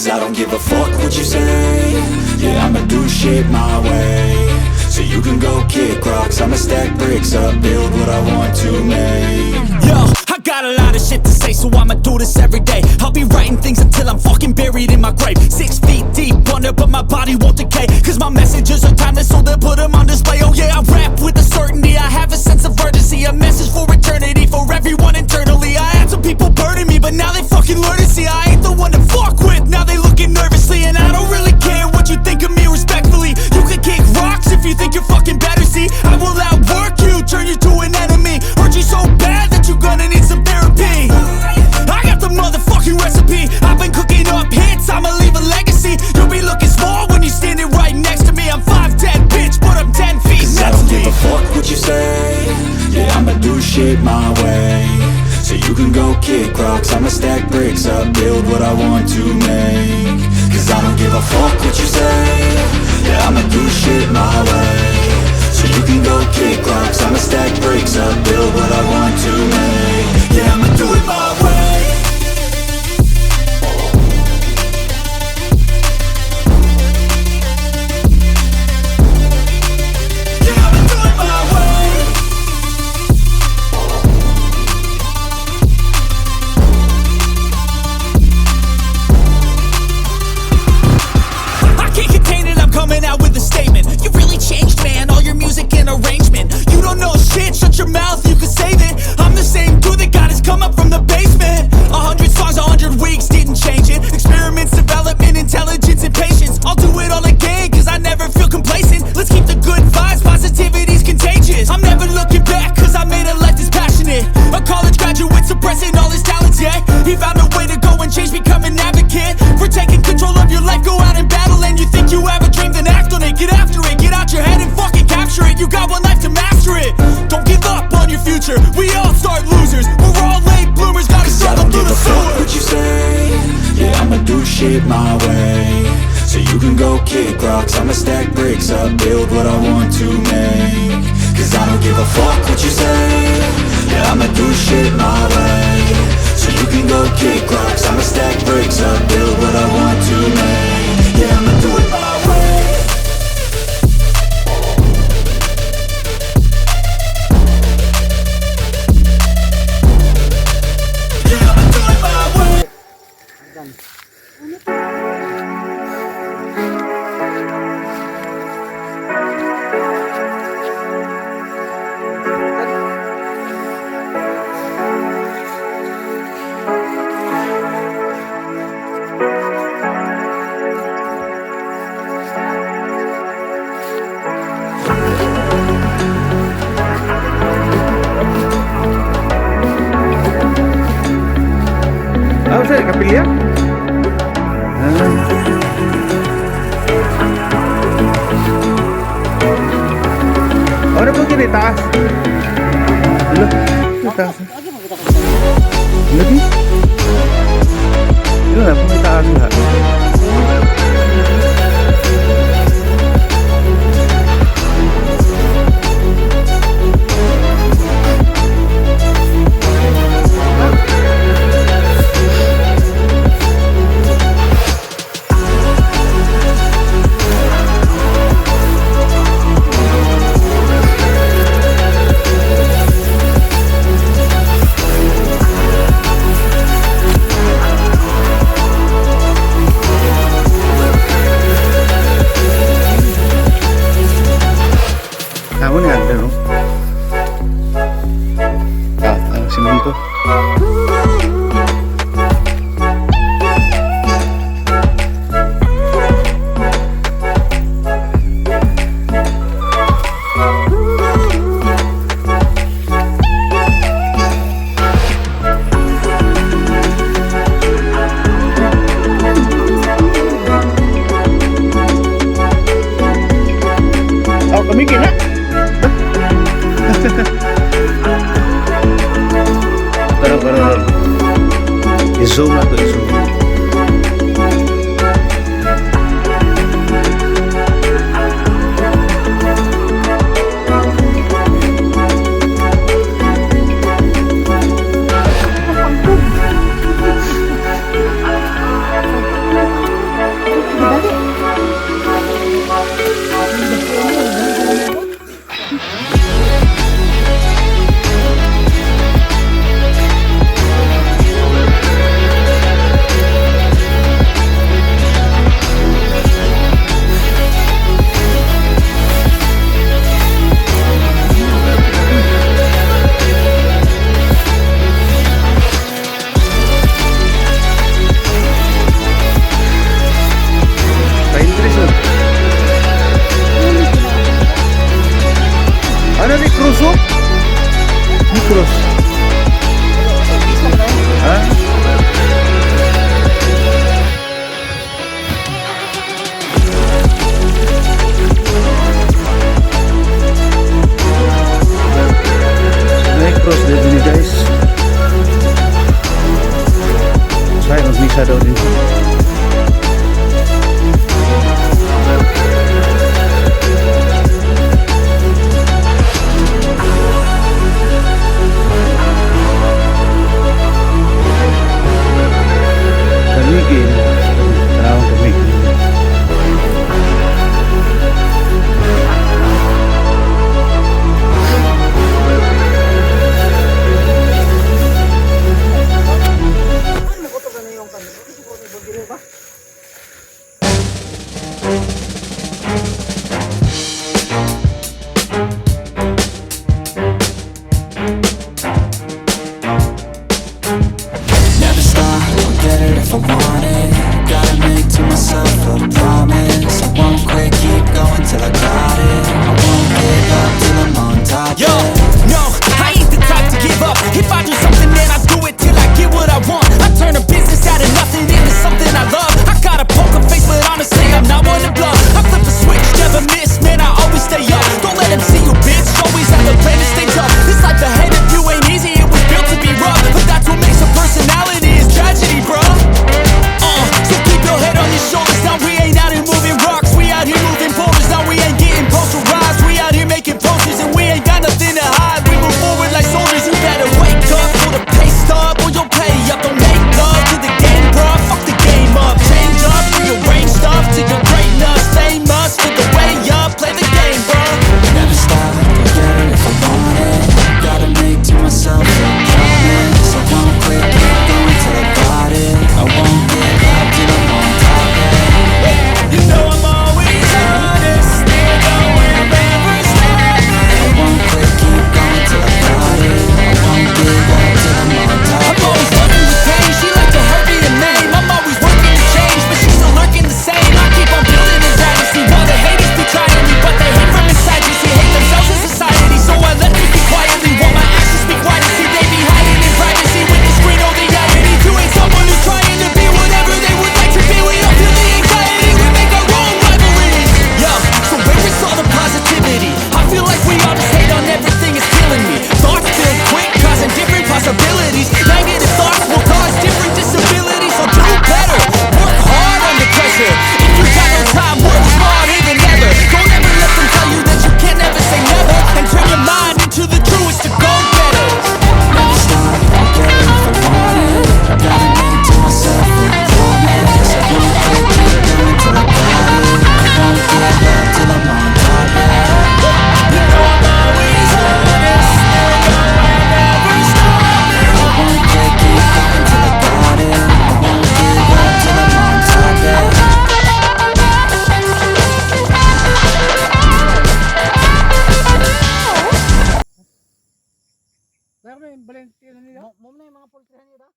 Cause I don't give a fuck what you say. Yeah, I'ma do shit my way. So you can go kick rocks, I'ma stack bricks up, build what I want to make. Yo, I got a lot of shit to say, so I'ma do this every day. I'll be writing things until I'm fucking buried in my grave. 6 feet deep under, but my body won't decay. Cause my messages are timeless, so they'll put them on display. Oh yeah, I rap with a certainty, I have a sense of urgency. A message for eternity, for everyone internally. I had some people burning me, but now they fucking learn to see I ain't the one to fuck with, now they looking nervously. And I don't really care what you think of me respectfully. You can kick rocks if you think you're fucking better, see. I will outwork you, turn you to an enemy. Hurt you so bad that you're gonna need some therapy. I got the motherfucking recipe. I've been cooking up hits, I'ma leave a legacy. You'll be looking small when you're standing right next to me. I'm 5'10", bitch, but I'm 10 feet next to me. Cause I don't give a fuck what you say. Yeah, I'ma do shit my way. So you can go kick rocks, I'ma stack bricks up, build what I want to make. Cause I don't give a fuck what you say. Yeah, I'ma do shit my way. So you can go kick rocks, I'ma stack bricks up, build what I want to make. Yeah, I'ma do it my way. Shut your mouth, you can save it. I'm the same dude that got his come up from the basement. 100 songs, 100 weeks, didn't change it. Experiments, development, intelligence, and patience. I'll do it all again, cause I never feel complacent. Let's keep the good vibes, positivity's contagious. I'm never looking back, cause I made a life that's passionate. A college graduate suppressing all his talents, yeah. He found a way to go and change, become an advocate. For taking control of your life, go out and battle. And you think you have a dream, then act on it. Get after it, get out your head and fucking capture it. You got one life to master it. Don't give up on your future, we all start losers. We're all late bloomers, gotta struggle through the sewer. What you say? Yeah, I'ma do shit my way. So you can go kick rocks, I'ma stack bricks up, build what I want to make. Cause I don't give a fuck what you say. Yeah, I'ma do shit my way. So you can go kick rocks, I'ma stack bricks up, build what I want to make. Yeah, I'ma do it my way. Sa kapilya? Ano po kinitaas? Ano? Kinitaas? Lagi? Ano na po kinitaas nga? Camiguin na. Para i-zoom na to, i-zoom. if I want it. Gotta make to myself a promise. I won't quit, keep going till I got it. I won't give up till I'm on top. Yo, no, I ain't the type to give up. If I do something, then I do it till I get what I want. I turn a business out of nothing into something I love. I got a poker face, but honestly, I'm not one to bluff. I flip a switch, never miss, man, I always stay up. Don't let them see you, bitch, always have a plan to stay tough. This life ahead of you ain't easy, it was built to be rough. But that's what makes a personality, is tragedy, bruh. So keep your head on your shoulders. Now we ain't out here moving rocks, we out here moving boulders. Now we ain't getting posterized, we out here making posters. And we ain't got nothing to hide, we move forward like soldiers. You better wake up for the pay stub, or you'll pay up. Don't make love to the game, bruh, fuck the game up. Change up, rearrange stuff to your greatness. Famous for the way up, play the game, bruh. Never stop, I'll get it if I want it. Gotta make to myself a promise. I won't quit, keep going till I got it. I won't give up till I'm on top. You know I'm always honest, still going never stop. I won't quit, keep going till I got it. I won't give up till I'm on top. I'm always working with pain, she like to hurt me a name. I'm always working to change, but she's still lurking the same. I keep on building this dynasty while the haters be trying me, but they hate from inside. You see, hate themselves in society, so I let them speak quietly while my actions speak quietly. See, they be hiding in privacy with the screen, all the irony. You ain't someone who's trying to be whatever they would like to be. We all feel the anxiety, we make our own rivalries. Yo, so where is all the positivity? I feel like we all just hate on everything, it's killing me. Thoughts build quick, causing different possibilities. Negative thoughts will cause different disabilities. So do better, work hard under pressure. If you got no time, work smarter than ever. Don't ever let them tell you that you can never say never. And turn your mind into the truest to go better. Never stop, I'll get it if I want it. Gotta make to myself a promise. I won't quit, keep going till I got it. I won't give up till I'm on top. You know I'm always honest, still going never stop. I won't quit, keep going till I got it. I won't give up till I'm on top. Meron na yung Valentino nila? Mo na yung mga pultrihan nila?